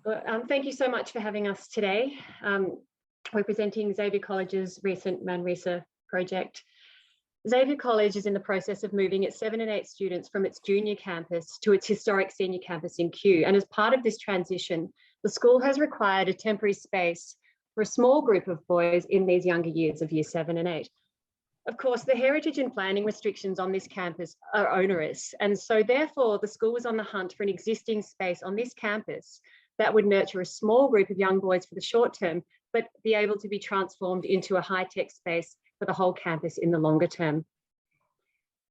Well, thank you so much for having us today. We're presenting Xavier College's recent Manresa project. Xavier College is in the process of moving its 7 and 8 students from its junior campus to its historic senior campus in Kew. And as part of this transition, the school has required a temporary space for a small group of boys in these younger years of year 7 and 8. Of course, the heritage and planning restrictions on this campus are onerous. And so therefore, the school was on the hunt for an existing space on this campus that would nurture a small group of young boys for the short term, but be able to be transformed into a high-tech space for the whole campus in the longer term.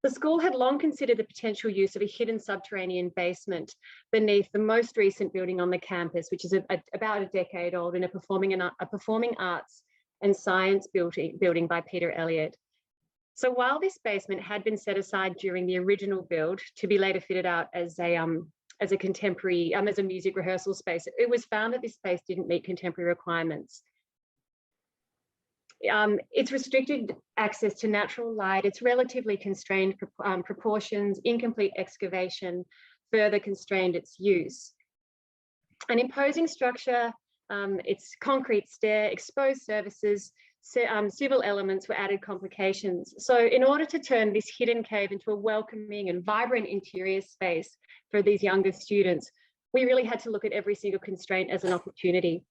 The school had long considered the potential use of a hidden subterranean basement beneath the most recent building on the campus, which is about a decade old, and a performing arts and science building by Peter Elliott. So while this basement had been set aside during the original build to be later fitted out as a contemporary, as a music rehearsal space, it was found that this space didn't meet contemporary requirements. It's restricted access to natural light, it's relatively constrained proportions, incomplete excavation further constrained its use. An imposing structure, its concrete stair, exposed surfaces, civil elements were added complications. So in order to turn this hidden cave into a welcoming and vibrant interior space for these younger students, we really had to look at every single constraint as an opportunity.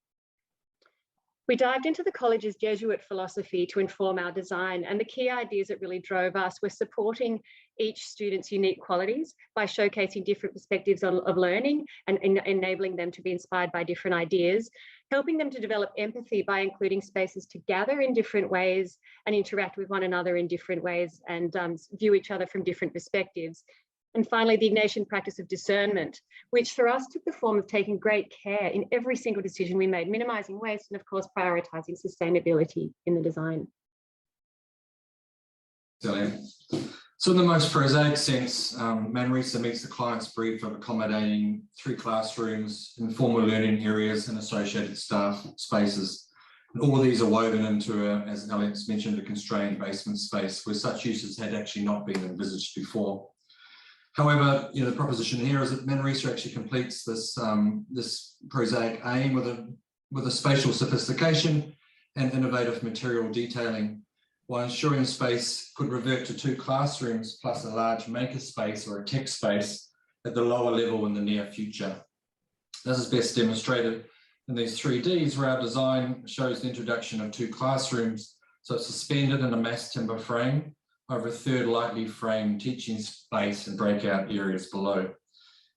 We dived into the college's Jesuit philosophy to inform our design, and the key ideas that really drove us were supporting each student's unique qualities by showcasing different perspectives of learning and enabling them to be inspired by different ideas, helping them to develop empathy by including spaces to gather in different ways and interact with one another in different ways and view each other from different perspectives. And finally, the Ignatian practice of discernment, which for us took the form of taking great care in every single decision we made, minimizing waste and of course, prioritizing sustainability in the design. So in the most prosaic sense, Manresa meets the client's brief of accommodating 3 classrooms, informal learning areas and associated staff spaces. And all of these are woven into, as Alex mentioned, a constrained basement space where such uses had actually not been envisaged before. However, the proposition here is that Manresa actually completes this, this prosaic aim with a spatial sophistication and innovative material detailing, while ensuring the space could revert to 2 classrooms plus a large maker space or a tech space at the lower level in the near future. This is best demonstrated in these 3Ds where our design shows the introduction of 2 classrooms. So it's suspended in a mass timber frame over a 3rd lightly framed teaching space and breakout areas below.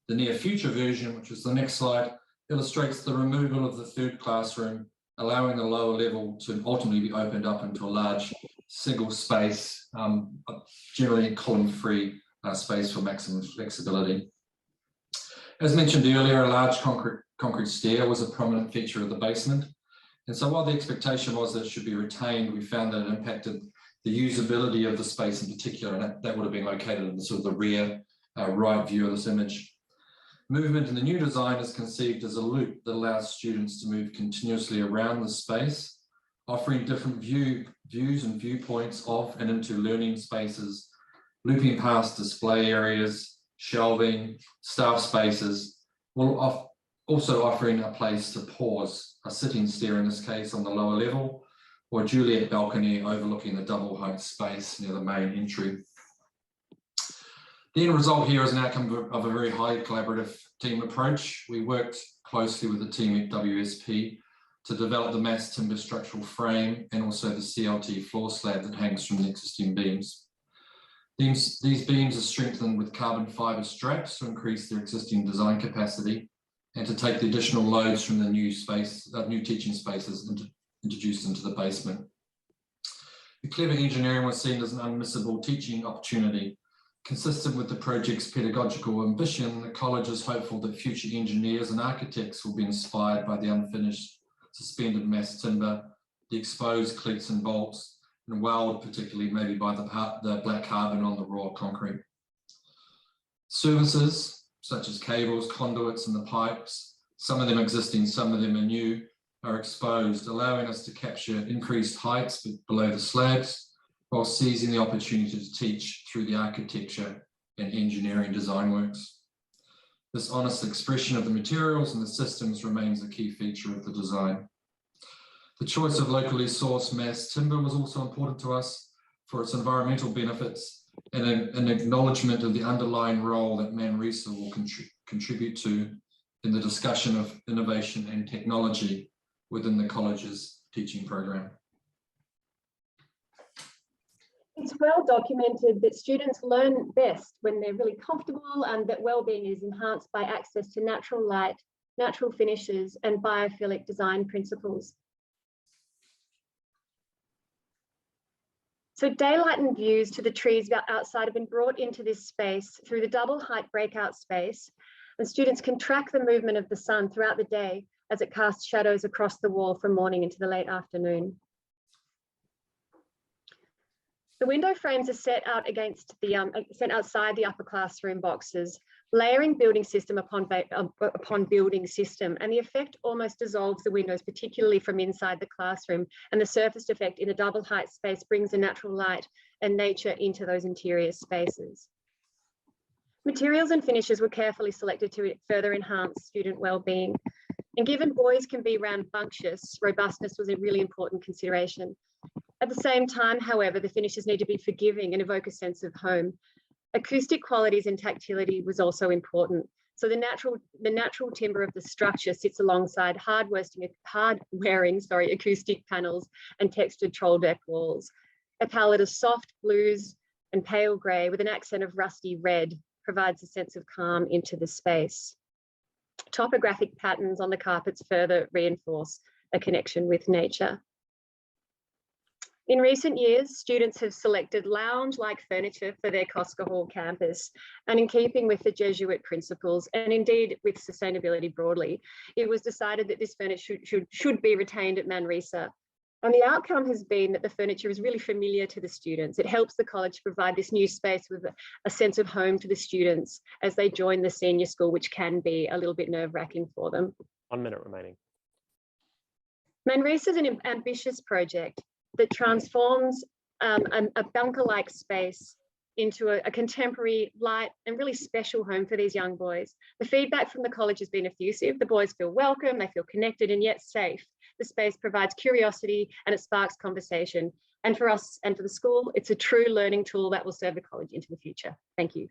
The near future version, which is the next slide, illustrates the removal of the 3rd classroom, allowing the lower level to ultimately be opened up into a large single space, generally column-free space for maximum flexibility. As mentioned earlier, a large concrete stair was a prominent feature of the basement. And so while the expectation was that it should be retained, we found that it impacted the usability of the space in particular, and that would have been located in the sort of the rear right view of this image. Movement in the new design is conceived as a loop that allows students to move continuously around the space, offering different views and viewpoints of and into learning spaces, looping past display areas, shelving, staff spaces, while also offering a place to pause, a sitting stair in this case on the lower level, or a Juliet balcony overlooking the double height space near the main entry. The end result here is an outcome of a very high collaborative team approach. We worked closely with the team at WSP to develop the mass timber structural frame and also the CLT floor slab that hangs from the existing beams. These beams are strengthened with carbon fiber straps to increase their existing design capacity and to take the additional loads from the new teaching spaces introduced into the basement. The clever engineering was seen as an unmissable teaching opportunity. Consistent with the project's pedagogical ambition, the college is hopeful that future engineers and architects will be inspired by the unfinished suspended mass timber, the exposed cleats and bolts, and wowed particularly maybe by the black carbon on the raw concrete. Services such as cables, conduits, and the pipes, some of them existing, some of them are new, are exposed, allowing us to capture increased heights below the slabs, while seizing the opportunity to teach through the architecture and engineering design works. This honest expression of the materials and the systems remains a key feature of the design. The choice of locally sourced mass timber was also important to us for its environmental benefits and an acknowledgement of the underlying role that Manresa will contribute to in the discussion of innovation and technology within the college's teaching program. It's well documented that students learn best when they're really comfortable and that well-being is enhanced by access to natural light, natural finishes, and biophilic design principles. So daylight and views to the trees outside have been brought into this space through the double height breakout space, and students can track the movement of the sun throughout the day as it casts shadows across the wall from morning into the late afternoon. The window frames are set out against the set outside the upper classroom boxes, layering building system upon building system, and the effect almost dissolves the windows, particularly from inside the classroom, and the surface effect in a double height space brings the natural light and nature into those interior spaces. Materials and finishes were carefully selected to further enhance student well-being, and given boys can be rambunctious, robustness was a really important consideration. At the same time, however, the finishes need to be forgiving and evoke a sense of home. Acoustic qualities and tactility was also important. So the natural timber of the structure sits alongside hard-wearing acoustic panels and textured troll deck walls. A palette of soft blues and pale grey with an accent of rusty red provides a sense of calm into the space. Topographic patterns on the carpets further reinforce a connection with nature. In recent years, students have selected lounge-like furniture for their Kostka Hall campus, and in keeping with the Jesuit principles and indeed with sustainability broadly, it was decided that this furniture should be retained at Manresa. And the outcome has been that the furniture is really familiar to the students. It helps the college provide this new space with a sense of home to the students as they join the senior school, which can be a little bit nerve-wracking for them. 1 minute remaining. Manresa is an ambitious project that transforms a bunker-like space into a contemporary, light, and really special home for these young boys. The feedback from the college has been effusive. The boys feel welcome, they feel connected and yet safe. The space provides curiosity and it sparks conversation. And for us and for the school, it's a true learning tool that will serve the college into the future. Thank you.